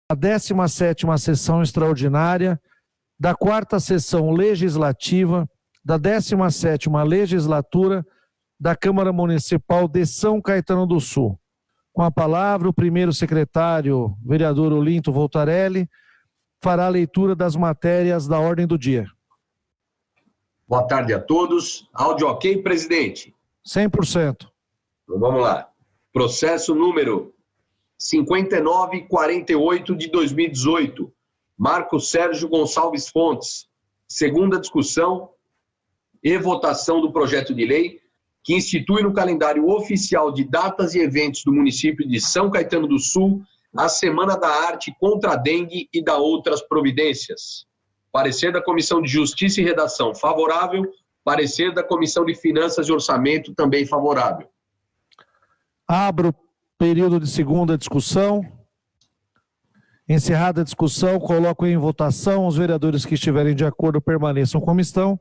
a 17ª sessão extraordinária da 4ª sessão legislativa da 17ª legislatura da Câmara Municipal de São Caetano do Sul. Com a palavra, o primeiro secretário, vereador Olinto Voltarelli, fará a leitura das matérias da ordem do dia. Boa tarde a todos. Áudio ok, presidente? 100%. Então vamos lá. Processo número 5948 de 2018. Marco Sérgio Gonçalves Fontes. Segunda discussão e votação do projeto de lei que institui no calendário oficial de datas e eventos do município de São Caetano do Sul a Semana da Arte contra a Dengue e da outras providências. Parecer da Comissão de Justiça e Redação favorável. Parecer da Comissão de Finanças e Orçamento também favorável. Abro o período de segunda discussão. Encerrada a discussão, coloco em votação. Os vereadores que estiverem de acordo permaneçam como estão.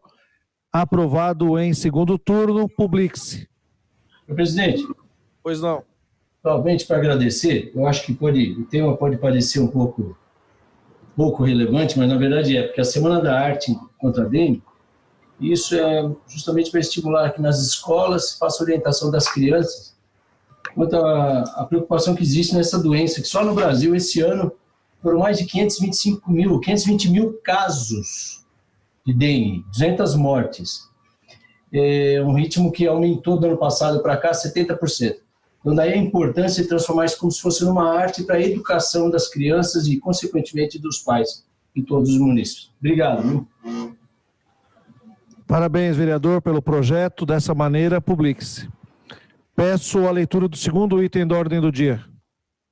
Aprovado em segundo turno, publique-se. Presidente. Pois não. Somente para agradecer, eu acho que o tema pode parecer um pouco relevante, mas na verdade porque a Semana da Arte contra a Dengue, isso é justamente para estimular que nas escolas se faça orientação das crianças quanto à preocupação que existe nessa doença, que só no Brasil, esse ano, foram mais de 520 mil casos de dengue, 200 mortes. É um ritmo que aumentou do ano passado para cá 70%. Então, daí a importância de transformar isso como se fosse numa arte para a educação das crianças e, consequentemente, dos pais em todos os municípios. Obrigado. Viu? Parabéns, vereador, pelo projeto. Dessa maneira, publique-se. Peço a leitura do segundo item da ordem do dia.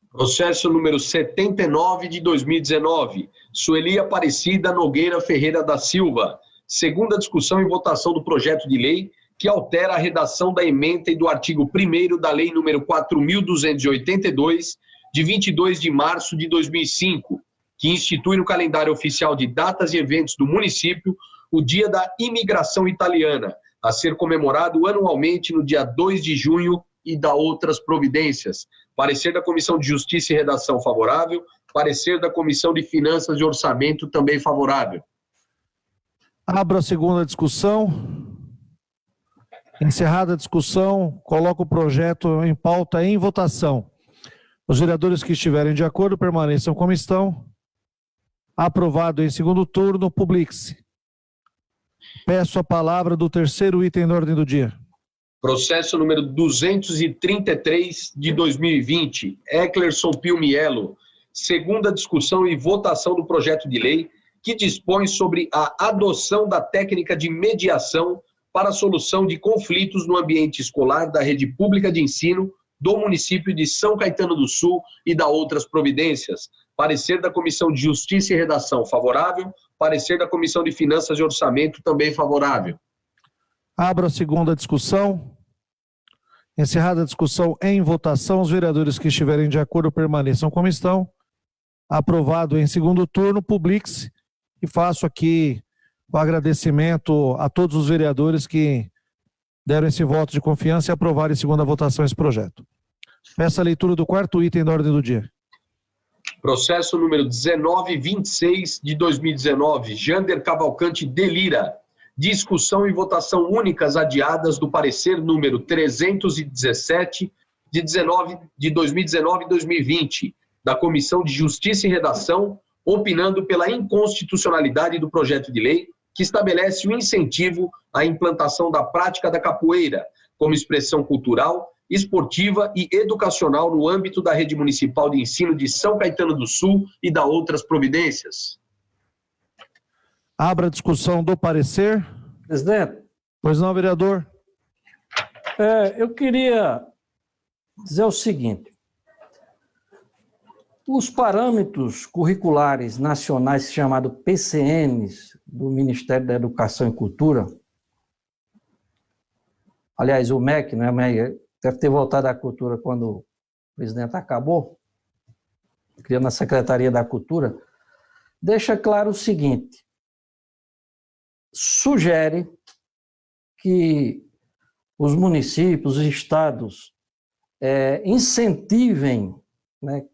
Processo número 79 de 2019. Sueli Aparecida Nogueira Ferreira da Silva. Segunda discussão e votação do projeto de lei que altera a redação da ementa e do artigo 1º da Lei número 4.282, de 22 de março de 2005, que institui no calendário oficial de datas e eventos do município o Dia da Imigração Italiana, a ser comemorado anualmente no dia 2 de junho e da outras providências. Parecer da Comissão de Justiça e Redação favorável. Parecer da Comissão de Finanças e Orçamento também favorável. Abro a segunda discussão. Encerrada a discussão, coloco o projeto em pauta em votação. Os vereadores que estiverem de acordo permaneçam como estão. Aprovado em segundo turno, publique-se. Peço a palavra do terceiro item da ordem do dia. Processo número 233 de 2020, Eclerson Piumiello. Segunda discussão e votação do projeto de lei que dispõe sobre a adoção da técnica de mediação para a solução de conflitos no ambiente escolar da rede pública de ensino do município de São Caetano do Sul e da outras providências. Parecer da Comissão de Justiça e Redação favorável. Parecer da Comissão de Finanças e Orçamento também favorável. Abro a segunda discussão. Encerrada a discussão em votação, os vereadores que estiverem de acordo permaneçam como estão. Aprovado em segundo turno, publique-se. E faço aqui o agradecimento a todos os vereadores que deram esse voto de confiança e aprovaram em segunda votação esse projeto. Peço a leitura do quarto item da ordem do dia. Processo número 1926 de 2019, Jander Cavalcante Delira. Discussão e votação únicas adiadas do parecer número 317 de 2019 e 2020, da Comissão de Justiça e Redação, opinando pela inconstitucionalidade do projeto de lei que estabelece o incentivo à implantação da prática da capoeira como expressão cultural, esportiva e educacional no âmbito da rede municipal de ensino de São Caetano do Sul e da outras providências. Abra a discussão do parecer. Presidente. Pois não, vereador. Eu queria dizer o seguinte. Os parâmetros curriculares nacionais chamados PCNs do Ministério da Educação e Cultura, aliás, o MEC, né, deve ter voltado à cultura quando o presidente acabou, criando a Secretaria da Cultura, deixa claro o seguinte: sugere que os municípios, os estados, incentivem, né,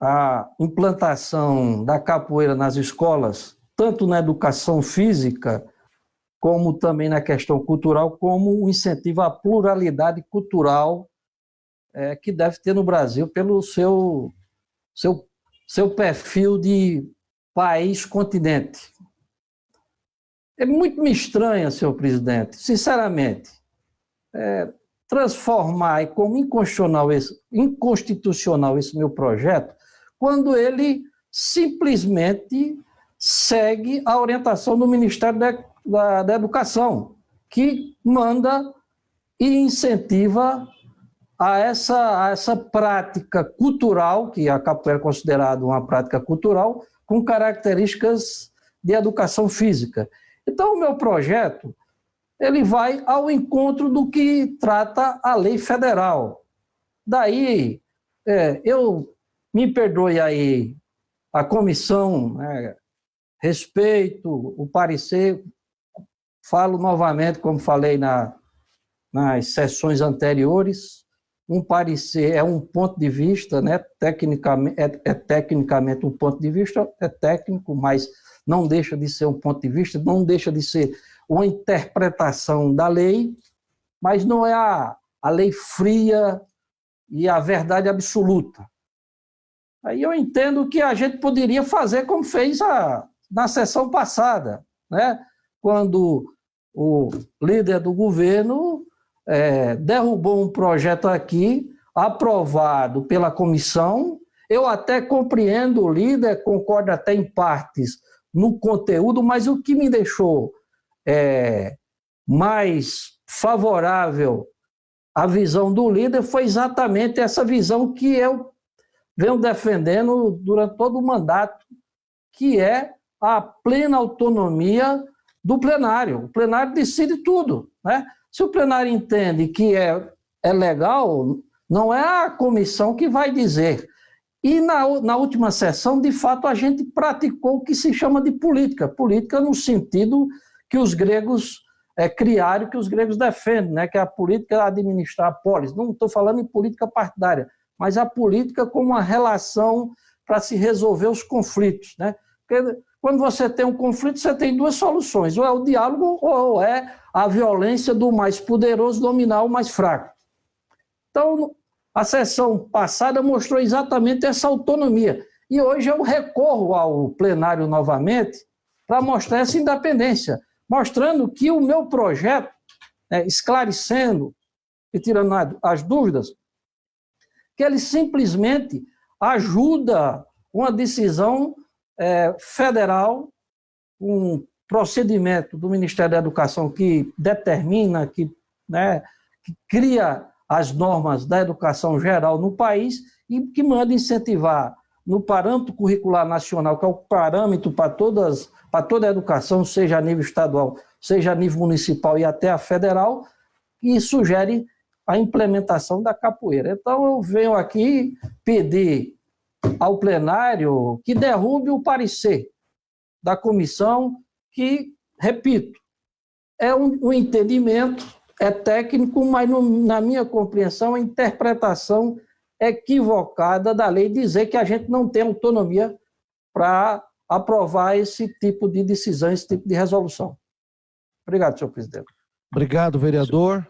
a implantação da capoeira nas escolas, tanto na educação física, como também na questão cultural, como um incentivo à pluralidade cultural que deve ter no Brasil pelo seu perfil de país-continente. É muito me estranha, senhor presidente, sinceramente, transformar como inconstitucional esse meu projeto, quando ele simplesmente segue a orientação do Ministério da Educação, que manda e incentiva a essa prática cultural, que a capoeira é considerada uma prática cultural, com características de educação física. Então, o meu projeto ele vai ao encontro do que trata a lei federal. Daí, me perdoe aí a comissão, respeito o parecer, falo novamente, como falei nas sessões anteriores, um parecer é um ponto de vista, tecnicamente, tecnicamente um ponto de vista, é técnico, mas não deixa de ser um ponto de vista, não deixa de ser uma interpretação da lei, mas não é a lei fria e a verdade absoluta. Aí eu entendo que a gente poderia fazer como fez na sessão passada, quando o líder do governo derrubou um projeto aqui, aprovado pela comissão. Eu até compreendo o líder, concordo até em partes no conteúdo, mas o que me deixou mais favorável à visão do líder foi exatamente essa visão que eu venho defendendo durante todo o mandato, que é a plena autonomia do plenário. O plenário decide tudo, Se o plenário entende que é legal, não é a comissão que vai dizer. E na última sessão, de fato, a gente praticou o que se chama de política. Política no sentido que os gregos criaram, que os gregos defendem, que é a política é administrar a polis. Não estou falando em política partidária, mas a política como uma relação para se resolver os conflitos. Porque quando você tem um conflito, você tem duas soluções, ou é o diálogo ou é a violência do mais poderoso dominar o mais fraco. Então, a sessão passada mostrou exatamente essa autonomia. E hoje eu recorro ao plenário novamente para mostrar essa independência, mostrando que o meu projeto, esclarecendo e tirando as dúvidas, que ele simplesmente ajuda uma decisão federal, um procedimento do Ministério da Educação que determina, que cria as normas da educação geral no país e que manda incentivar no parâmetro curricular nacional, que é o parâmetro para toda a educação, seja a nível estadual, seja a nível municipal e até a federal, e sugere a implementação da capoeira. Então, eu venho aqui pedir ao plenário que derrube o parecer da comissão, que, repito, é um entendimento, é técnico, mas na minha compreensão, a interpretação equivocada da lei dizer que a gente não tem autonomia para aprovar esse tipo de decisão, esse tipo de resolução. Obrigado, senhor presidente. Obrigado, vereador.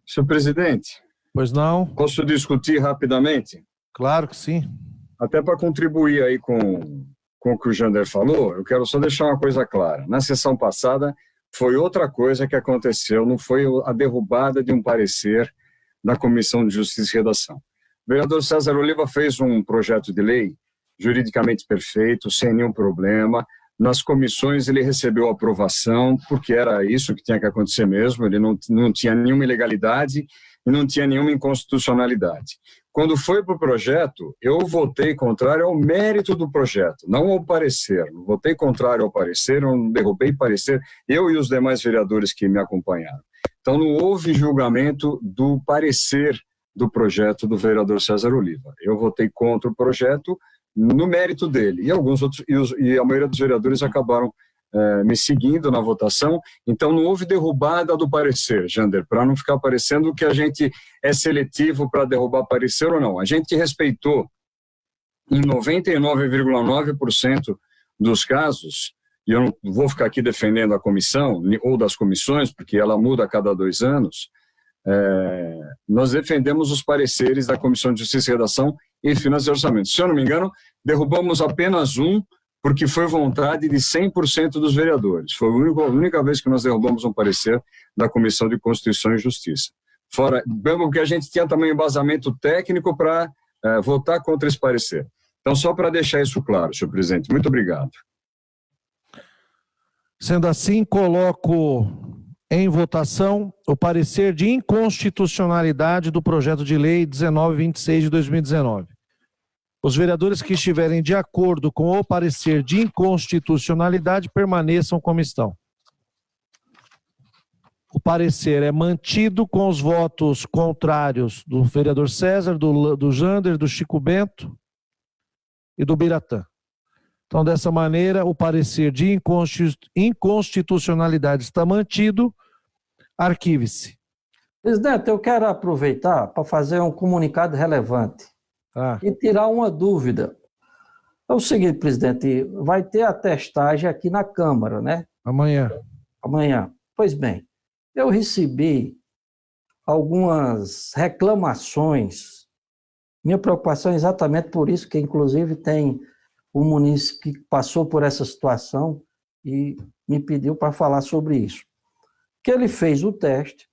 Senhor presidente. Pois não? Posso discutir rapidamente? Claro que sim. Até para contribuir aí com o que o Jander falou, eu quero só deixar uma coisa clara. Na sessão passada, foi outra coisa que aconteceu, não foi a derrubada de um parecer da Comissão de Justiça e Redação. O vereador César Oliva fez um projeto de lei juridicamente perfeito, sem nenhum problema. Nas comissões ele recebeu aprovação, porque era isso que tinha que acontecer mesmo, ele não tinha nenhuma ilegalidade e não tinha nenhuma inconstitucionalidade. Quando foi para o projeto, eu votei contrário ao mérito do projeto, não ao parecer. Não votei contrário ao parecer, eu não derrubei parecer, eu e os demais vereadores que me acompanharam. Então não houve julgamento do parecer do projeto do vereador César Oliva. Eu votei contra o projeto no mérito dele. E alguns outros, e a maioria dos vereadores acabaram me seguindo na votação. Então não houve derrubada do parecer, Jander, para não ficar parecendo que a gente é seletivo para derrubar parecer ou não. A gente respeitou em 99,9% dos casos, e eu não vou ficar aqui defendendo a comissão, ou das comissões, porque ela muda a cada 2 anos, nós defendemos os pareceres da Comissão de Justiça e Redação e Finanças e Orçamento. Se eu não me engano, derrubamos apenas um, porque foi vontade de 100% dos vereadores. Foi a única vez que nós derrubamos um parecer da Comissão de Constituição e Justiça. Fora, porque a gente tinha também embasamento técnico para votar contra esse parecer. Então, só para deixar isso claro, senhor presidente. Muito obrigado. Sendo assim, coloco em votação o parecer de inconstitucionalidade do projeto de lei 1926 de 2019. Os vereadores que estiverem de acordo com o parecer de inconstitucionalidade permaneçam como estão. O parecer é mantido com os votos contrários do vereador César, do Jander, do Chico Bento e do Biratã. Então, dessa maneira, o parecer de inconstitucionalidade está mantido. Arquive-se. Presidente, eu quero aproveitar para fazer um comunicado relevante e tirar uma dúvida. É o seguinte, presidente, vai ter a testagem aqui na Câmara, né? Amanhã. Pois bem, eu recebi algumas reclamações. Minha preocupação é exatamente por isso, que inclusive tem um munícipe que passou por essa situação e me pediu para falar sobre isso. Que ele fez o teste,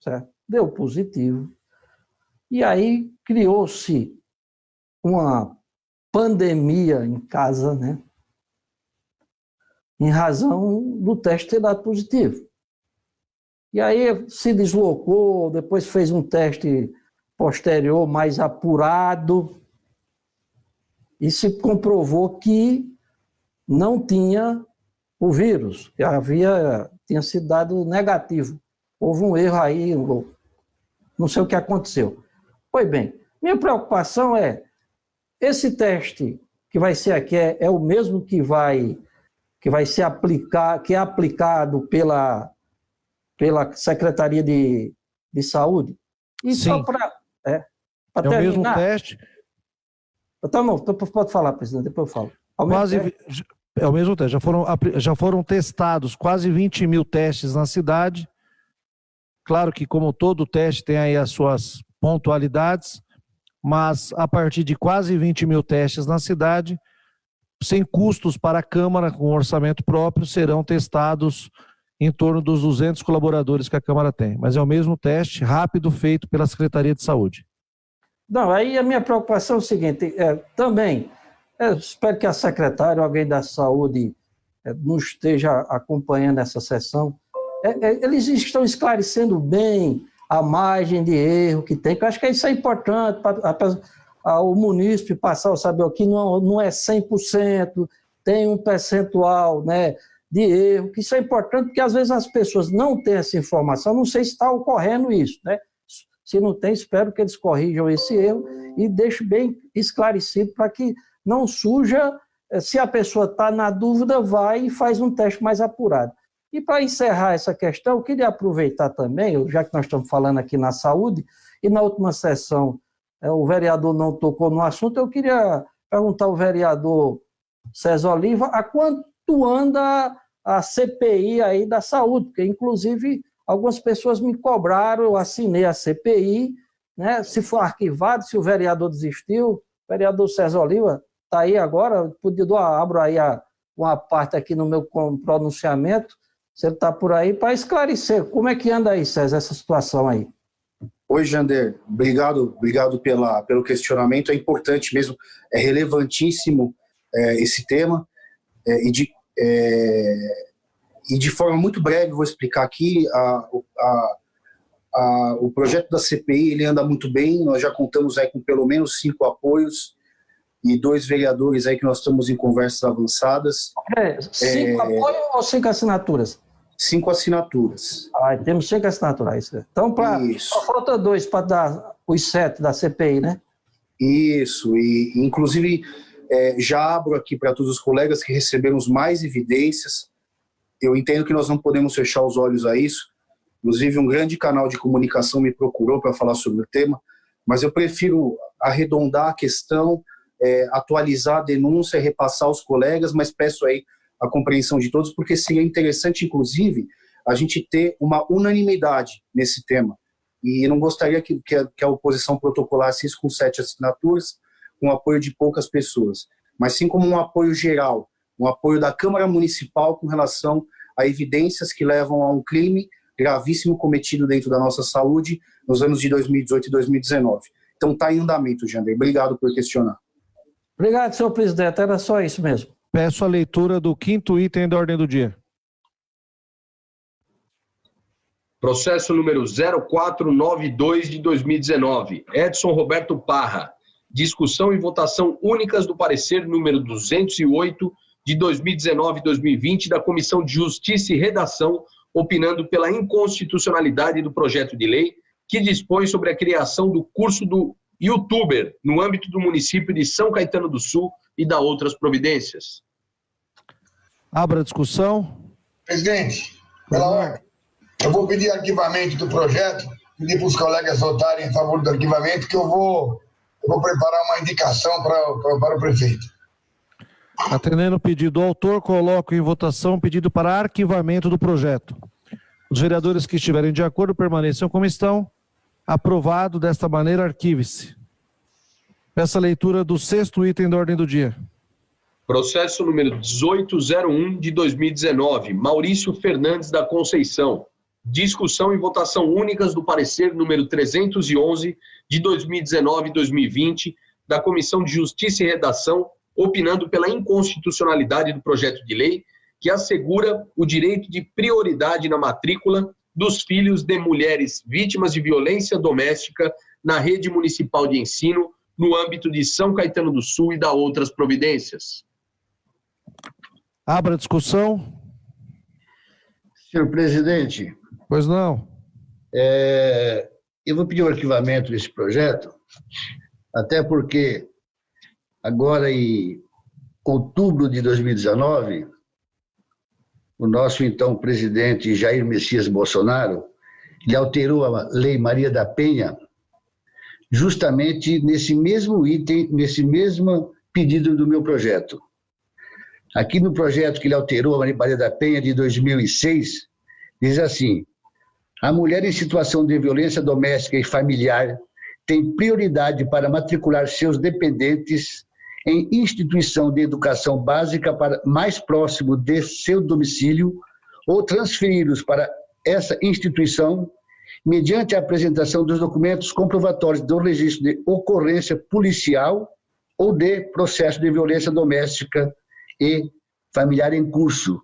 certo? Deu positivo, e aí criou-se uma pandemia em casa, né? Em razão do teste ter dado positivo. E aí se deslocou, depois fez um teste posterior mais apurado, e se comprovou que não tinha o vírus, que tinha sido dado negativo. Houve um erro aí, não sei o que aconteceu. Pois bem, minha preocupação é, esse teste que vai ser aqui é o mesmo que vai ser aplicado pela Secretaria de Saúde? E sim. Só para terminar... É o mesmo teste? Então, não, pode falar, presidente, depois eu falo. É o mesmo teste. Já foram testados quase 20 mil testes na cidade. Claro que, como todo teste, tem aí as suas pontualidades, mas a partir de quase 20 mil testes na cidade, sem custos para a Câmara, com orçamento próprio, serão testados em torno dos 200 colaboradores que a Câmara tem. Mas é o mesmo teste rápido feito pela Secretaria de Saúde. Não, aí a minha preocupação é o seguinte, também, espero que a secretária ou alguém da saúde não esteja acompanhando essa sessão. Eles estão esclarecendo bem a margem de erro que tem, que eu acho que isso é importante para o munícipe passar a saber que não é 100%, tem um percentual, né, de erro, que isso é importante, porque às vezes as pessoas não têm essa informação, não sei se está ocorrendo isso, né? Se não tem, espero que eles corrijam esse erro e deixem bem esclarecido para que não surja, se a pessoa está na dúvida, vai e faz um teste mais apurado. E para encerrar essa questão, eu queria aproveitar também, já que nós estamos falando aqui na saúde, e na última sessão o vereador não tocou no assunto, eu queria perguntar ao vereador César Oliva a quanto anda a CPI aí da saúde, porque inclusive algumas pessoas me cobraram, eu assinei a CPI, né? Se for arquivado, se o vereador desistiu, o vereador César Oliva está aí agora, abro aí uma parte aqui no meu pronunciamento, se ele está por aí, para esclarecer. Como é que anda aí, César, essa situação aí? Oi, Jander. Obrigado pelo questionamento. É importante mesmo, é relevantíssimo esse tema. E de forma muito breve, vou explicar aqui, o projeto da CPI ele anda muito bem, nós já contamos aí com pelo menos 5 apoios e 2 vereadores aí que nós estamos em conversas avançadas. 5 apoios ou 5 assinaturas? 5 assinaturas. Temos 5 assinaturas. Então, só falta 2 para dar os 7 da CPI, né? Isso, e inclusive já abro aqui para todos os colegas que recebemos mais evidências. Eu entendo que nós não podemos fechar os olhos a isso. Inclusive, um grande canal de comunicação me procurou para falar sobre o tema, mas eu prefiro arredondar a questão, atualizar a denúncia, repassar aos colegas, mas peço aí a compreensão de todos, porque seria interessante, inclusive, a gente ter uma unanimidade nesse tema. E não gostaria que a oposição protocolasse isso com 7 assinaturas, com o apoio de poucas pessoas, mas sim como um apoio geral, um apoio da Câmara Municipal com relação a evidências que levam a um crime gravíssimo cometido dentro da nossa saúde nos anos de 2018 e 2019. Então está em andamento, Jander. Obrigado por questionar. Obrigado, senhor presidente. Era só isso mesmo. Peço a leitura do 5º item da ordem do dia. Processo número 0492 de 2019. Edson Roberto Parra. Discussão e votação únicas do parecer número 208 de 2019-2020 da Comissão de Justiça e Redação, opinando pela inconstitucionalidade do projeto de lei que dispõe sobre a criação do curso do YouTuber no âmbito do município de São Caetano do Sul e da outras providências. Abra a discussão. Presidente, pela ordem, eu vou pedir arquivamento do projeto, pedir para os colegas votarem em favor do arquivamento, que eu vou preparar uma indicação para o prefeito. Atendendo o pedido do autor, coloco em votação o pedido para arquivamento do projeto. Os vereadores que estiverem de acordo permaneçam como estão. Aprovado. Desta maneira, arquive-se. Peço a leitura do 6º item da ordem do dia. Processo número 1801 de 2019. Maurício Fernandes da Conceição. Discussão e votação únicas do parecer número 311 de 2019-2020 da Comissão de Justiça e Redação, opinando pela inconstitucionalidade do projeto de lei que assegura o direito de prioridade na matrícula dos filhos de mulheres vítimas de violência doméstica na rede municipal de ensino no âmbito de São Caetano do Sul e da outras providências. Abra a discussão. Senhor presidente, Pois não. eu vou pedir o arquivamento desse projeto, até porque agora em outubro de 2019, o nosso então presidente Jair Messias Bolsonaro, ele alterou a Lei Maria da Penha, justamente nesse mesmo item, nesse mesmo pedido do meu projeto. Aqui no projeto que ele alterou, a Lei Maria da Penha de 2006, diz assim: a mulher em situação de violência doméstica e familiar tem prioridade para matricular seus dependentes em instituição de educação básica mais próximo de seu domicílio ou transferi-los para essa instituição mediante a apresentação dos documentos comprovatórios do registro de ocorrência policial ou de processo de violência doméstica e familiar em curso.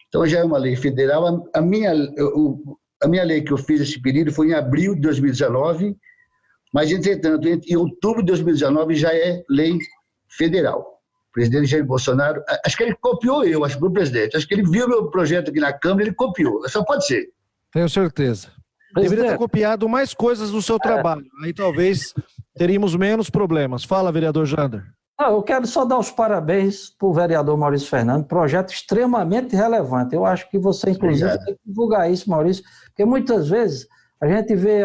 Então já é uma lei federal. A minha lei que eu fiz esse pedido foi em abril de 2019, mas entretanto em outubro de 2019 já é lei federal. O presidente Jair Bolsonaro, acho que ele copiou o presidente, acho que ele viu meu projeto aqui na Câmara, ele copiou, só pode ser. Tenho certeza. Deveria ter copiado mais coisas do seu trabalho, aí talvez teríamos menos problemas. Fala, vereador Jander. Eu quero só dar os parabéns para o vereador Maurício Fernandes, projeto extremamente relevante. Eu acho que você, inclusive, tem que divulgar isso, Maurício, porque muitas vezes a gente vê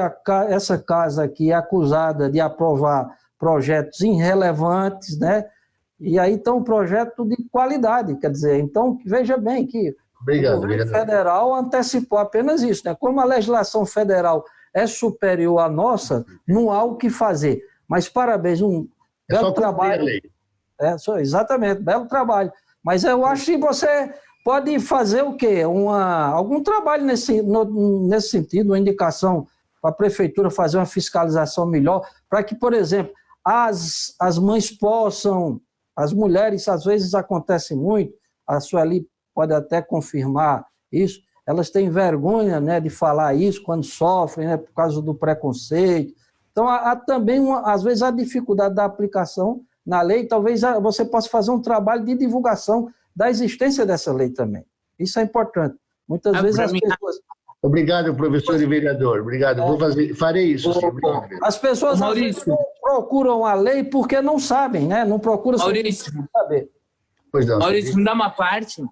essa casa aqui acusada de aprovar projetos irrelevantes, né? E aí então um projeto de qualidade, quer dizer, então veja bem que o governo federal antecipou apenas isso, né? Como a legislação federal é superior à nossa, não há o que fazer. Mas parabéns, belo trabalho. Exatamente, belo trabalho. Mas eu acho que você pode fazer o quê? Algum trabalho nesse sentido, uma indicação para a prefeitura fazer uma fiscalização melhor, para que, por exemplo, as mães possam, as mulheres, às vezes acontece muito, a Sueli pode até confirmar isso, elas têm vergonha, né, de falar isso quando sofrem, né, por causa do preconceito. Então, há também, às vezes, a dificuldade da aplicação na lei. Talvez você possa fazer um trabalho de divulgação da existência dessa lei também. Isso é importante. Muitas vezes as pessoas... Obrigado, professor e vereador. Obrigado. Farei isso. Sim. As pessoas às vezes não procuram a lei porque não sabem, né? Não procuram saber. Pois não. Maurício, me dá uma parte?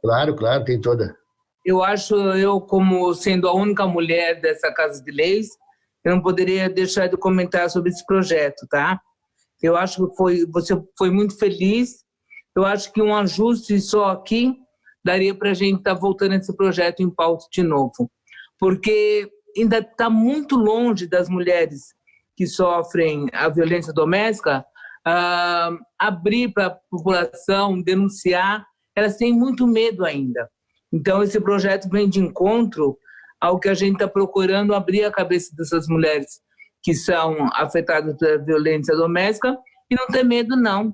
Claro, tem toda. Eu como sendo a única mulher dessa Casa de Leis, eu não poderia deixar de comentar sobre esse projeto, tá? Eu acho que você foi muito feliz. Eu acho que um ajuste só aqui daria para a gente estar voltando esse projeto em pauta de novo, porque ainda está muito longe das mulheres que sofrem a violência doméstica abrir para a população, denunciar. Elas têm muito medo ainda. Então, esse projeto vem de encontro ao que a gente está procurando abrir a cabeça dessas mulheres que são afetadas pela violência doméstica e não ter medo, não.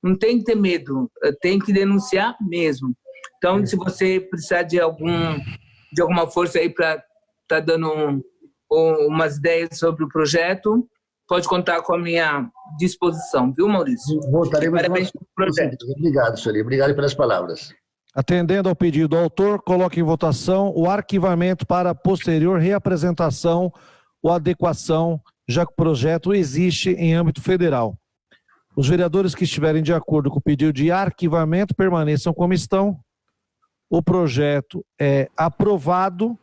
Não tem que ter medo, tem que denunciar mesmo. Então, se você precisar de alguma força aí para estar dando umas ideias sobre o projeto, pode contar com a minha disposição, viu, Maurício? Voltaremos parabéns pelo projeto. Obrigado, Sueli. Obrigado pelas palavras. Atendendo ao pedido do autor, coloque em votação o arquivamento para posterior reapresentação ou adequação, já que o projeto existe em âmbito federal. Os vereadores que estiverem de acordo com o pedido de arquivamento permaneçam como estão. O projeto é aprovado.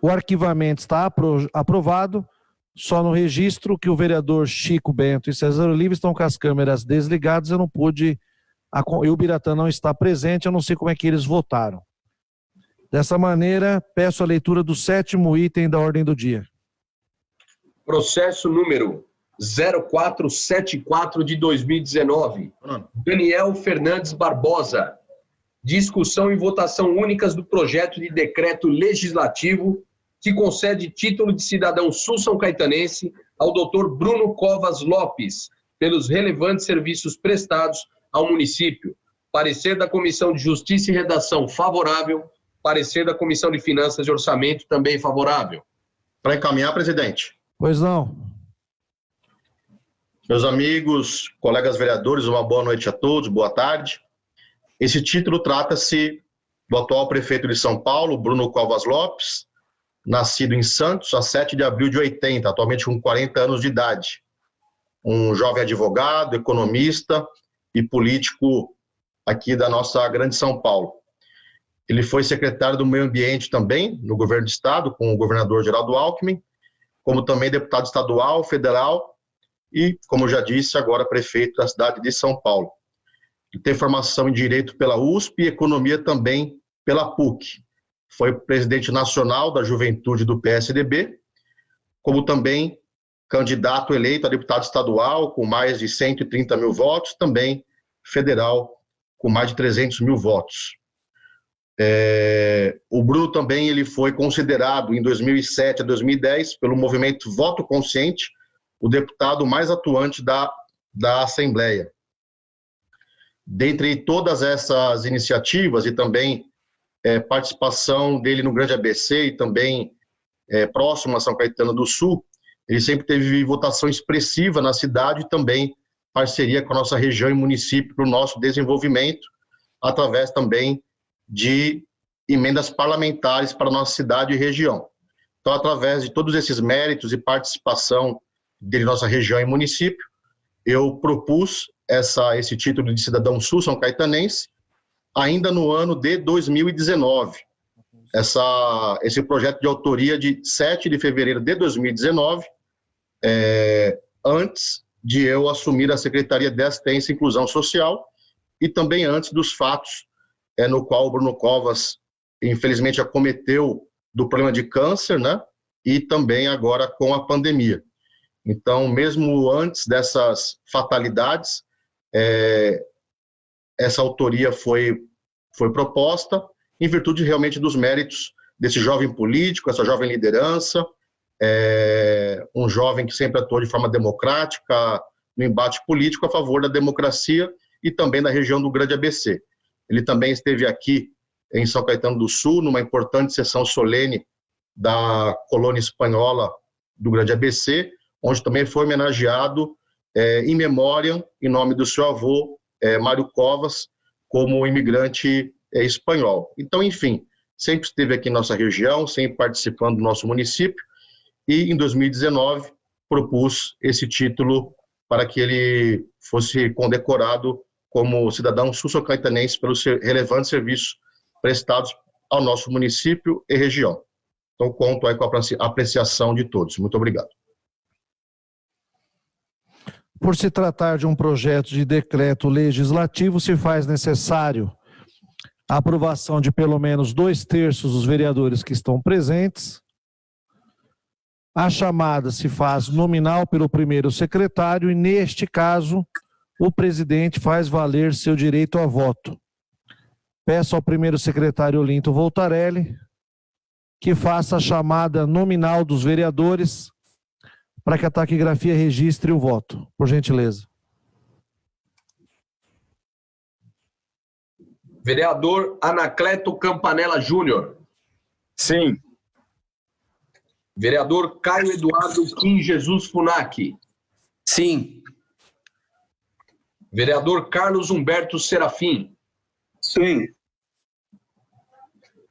O arquivamento está aprovado. Só no registro que o vereador Chico Bento e César Oliva estão com as câmeras desligadas. Eu não pude... E o Biratã não está presente, eu não sei como é que eles votaram. Dessa maneira, peço a leitura do 7º item da ordem do dia. Processo número 0474 de 2019. Daniel Fernandes Barbosa. Discussão e votação únicas do projeto de decreto legislativo que concede título de cidadão sul-são-caetanense ao Dr. Bruno Covas Lopes, pelos relevantes serviços prestados ao município. Parecer da Comissão de Justiça e Redação favorável. Parecer da Comissão de Finanças e Orçamento também favorável. Para encaminhar, presidente. Pois não. Meus amigos, colegas vereadores, uma boa noite a todos, boa tarde. Esse título trata-se do atual prefeito de São Paulo, Bruno Covas Lopes, nascido em Santos a 7 de abril de 80, atualmente com 40 anos de idade. Um jovem advogado, economista e político aqui da nossa grande São Paulo. Ele foi secretário do Meio Ambiente também, no governo do estado, com o governador Geraldo Alckmin, como também deputado estadual, federal e, como eu já disse, agora prefeito da cidade de São Paulo. Ele tem formação em Direito pela USP e Economia também pela PUC. Foi presidente nacional da Juventude do PSDB, como também candidato eleito a deputado estadual com mais de 130 mil votos, também federal com mais de 300 mil votos. O Bruno também ele foi considerado em 2007 a 2010 pelo movimento Voto Consciente o deputado mais atuante da Assembleia. Dentre todas essas iniciativas e também participação dele no Grande ABC e também próximo a São Caetano do Sul, ele sempre teve votação expressiva na cidade e também parceria com a nossa região e município para o nosso desenvolvimento, através também de emendas parlamentares para a nossa cidade e região. Então, através de todos esses méritos e participação de nossa região e município, eu propus esse título de cidadão sul-são caetanense ainda no ano de 2019. Esse projeto de autoria de 7 de fevereiro de 2019, antes de eu assumir a Secretaria de Assistência e Inclusão Social e também antes dos fatos no qual o Bruno Covas, infelizmente, acometeu do problema de câncer, né? E também agora com a pandemia. Então, mesmo antes dessas fatalidades, essa autoria foi proposta em virtude realmente dos méritos desse jovem político, essa jovem liderança, um jovem que sempre atuou de forma democrática no embate político a favor da democracia e também da região do Grande ABC. Ele também esteve aqui em São Caetano do Sul, numa importante sessão solene da colônia espanhola do Grande ABC, onde também foi homenageado em memória, em nome do seu avô, Mário Covas, como imigrante espanhol. Então, enfim, sempre esteve aqui em nossa região, sempre participando do nosso município, e em 2019 propus esse título para que ele fosse condecorado como cidadão sul-são-caetanense pelos relevantes serviços prestados ao nosso município e região. Então, conto aí com a apreciação de todos. Muito obrigado. Por se tratar de um projeto de decreto legislativo, se faz necessário a aprovação de pelo menos 2/3 dos vereadores que estão presentes. A chamada se faz nominal pelo primeiro secretário e, neste caso, o presidente faz valer seu direito a voto. Peço ao primeiro secretário Olinto Voltarelli que faça a chamada nominal dos vereadores para que a taquigrafia registre o voto, por gentileza. Vereador Anacleto Campanella Júnior. Sim. Vereador Caio Eduardo Kim Jesus Funaki. Sim. Vereador Carlos Humberto Serafim. Sim.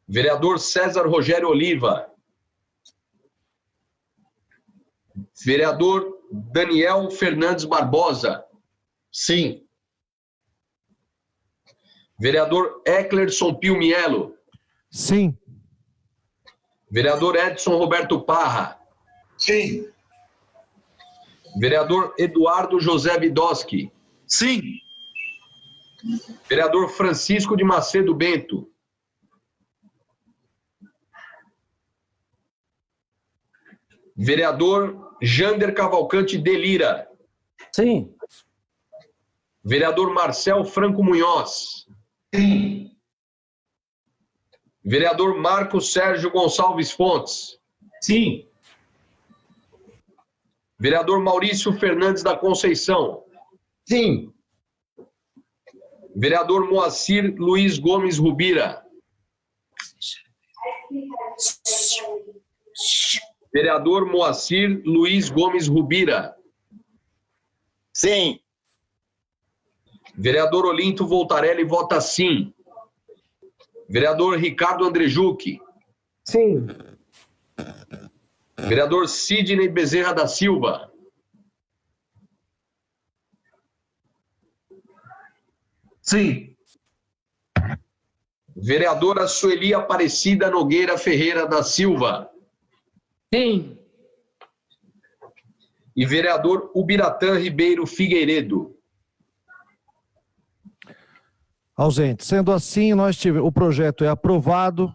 Vereador César Rogério Oliva. Vereador Daniel Fernandes Barbosa. Sim. Vereador Eclerson Pio Mielo. Sim. Vereador Edson Roberto Parra. Sim. Vereador Eduardo José Vidoski. Sim. Vereador Francisco de Macedo Bento. Vereador Jander Cavalcante Delira. Sim. Vereador Marcel Franco Munhoz. Sim. Vereador Marcos Sérgio Gonçalves Fontes. Sim. Vereador Maurício Fernandes da Conceição. Sim. Vereador Moacir Luiz Gomes Rubira. Vereador Moacir Luiz Gomes Rubira. Sim. Vereador Olinto Voltarelli vota sim. Vereador Ricardo Andrejucchi. Sim. Vereador Sidney Bezerra da Silva. Sim. Vereadora Sueli Aparecida Nogueira Ferreira da Silva. Sim. E vereador Ubiratã Ribeiro Figueiredo. Ausente. Sendo assim, o projeto é aprovado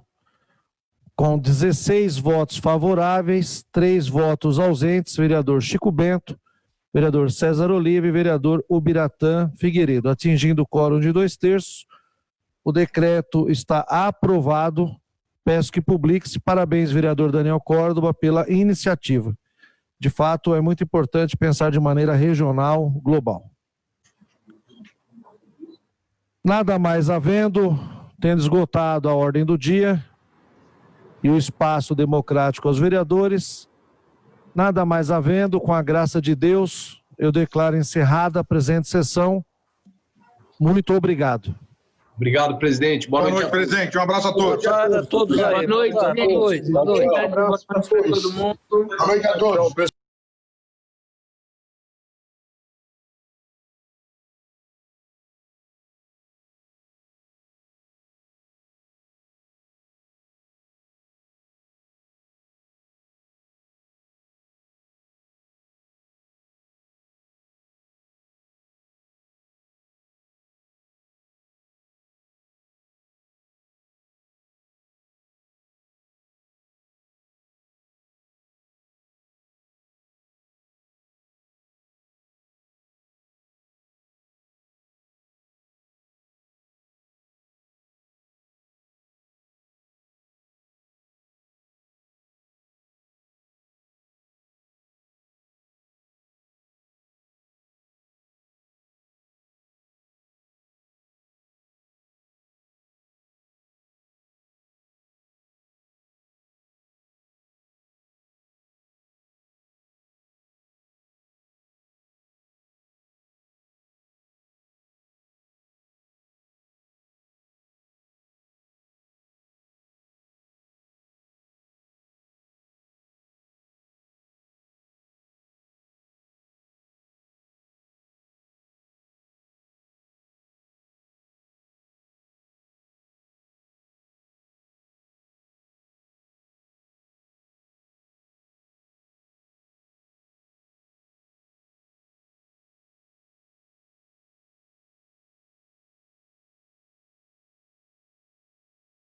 com 16 votos favoráveis, 3 votos ausentes, vereador Chico Bento, vereador César Oliva e vereador Ubiratã Figueiredo. Atingindo o quórum de 2/3, o decreto está aprovado. Peço que publique-se. Parabéns, vereador Daniel Córdoba, pela iniciativa. De fato, é muito importante pensar de maneira regional, global. Nada mais havendo, tendo esgotado a ordem do dia e o espaço democrático aos vereadores, nada mais havendo, com a graça de Deus, eu declaro encerrada a presente sessão. Muito obrigado. Obrigado, presidente. Boa noite, presidente. Um abraço a todos. Obrigado a todos aí. Boa noite, gente. Boa noite. Boa noite para todo mundo. Boa noite a todos.